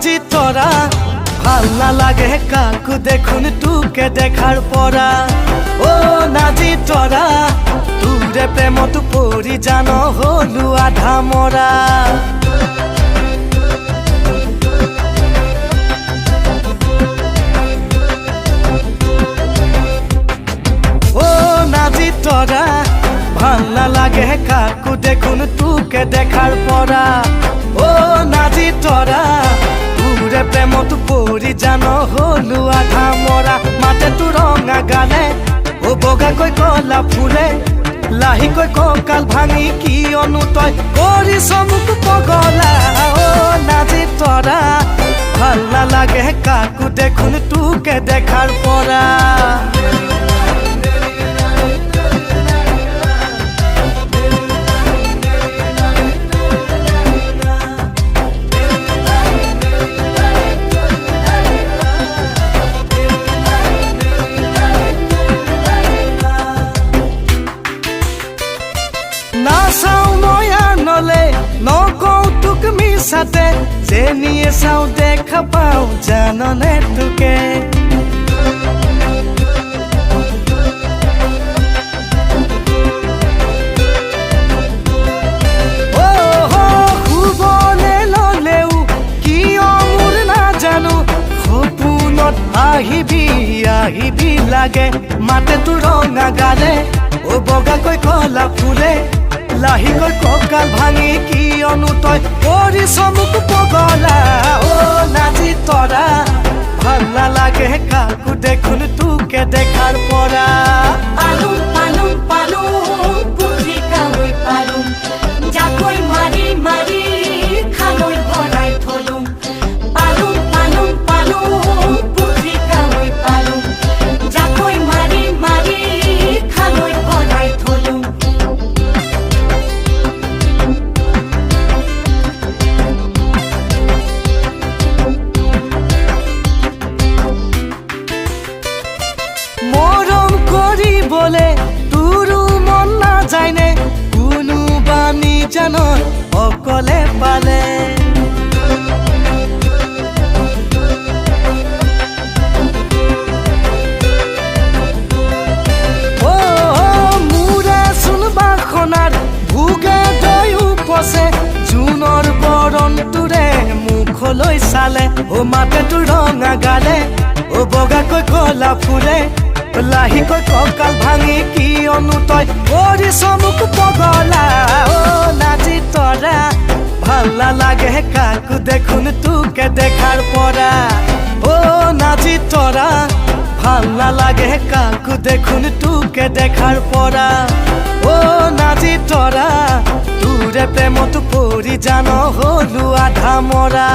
নাজি তোরা ভাল না লাগে কাকু দেখুন তোকে দেখার পরা ও নাজি তোরা তোরে প্রেমত পড়ি জানো হলু আধা মরা ও নাজি তোরা ভাল না লাগে কাকু দেখুন তোকে দেখার পরা ও নাজি তোরা তোরে প্রেমত পড়ি জানো হলু আধা মরা মাতে তু রঙা গালে ও বগা কই কলা ফুলে লাহি কই ককাল ভাঙি কি অনুতয় করি সমুখ পগলা ও নাজি তোরা ভাল না লাগে কাকু দেখুন তোকে দেখার পরা নাচাও নয়া নলে নকৌতুক মিছাতে যে নিয়ে চাও দেখা পাও জাননে তোকে শুবলে ললেও কিয় মোৰ নাজানো সপোনত আহিবি আহিবি লাগে মাতে তোৰ ৰঙা গালে ও বগা কই কলা ফুলে লাহি কই ককাল ভাঙি কি অনুতয় করি সমুখ পগলা ও নাজি তোরা ভাল না লাগে কাকু দেখুন তোকে দেখার পরা পালুম পালুম পালুম পুত্রি কামই পালুম যাকই মারি মারি খামই ভরাই থলুম পালুম পালুম পালুম পুত্রি কামই পালুম যাকই মারি মারি খামই ভরাই থলুম মরম করি বলে তোৰো মন না যায়নে কোনো বানি জান অকলে পালে ও মুৰে শুনবা খনাৰ ভোগে দৈ উপচে জুনৰ বৰণ তোৰে মুখলৈ চালে ও মাতে তোৰ ৰঙা গালে ও বগা কৈ কলা ফুলে লাহি কই ককাল ভাঙি কি অনুতয় করি সমুখ পগলা ও নাজি তোরা ভাল না লাগে কাকু দেখুন তোকে দেখার পরা ও নাজি তোরা ভাল না লাগে কাকু দেখুন তোকে দেখার পরা ও নাজি তোরা তোরে প্রেমত পড়ি জানো হলু আধা মরা।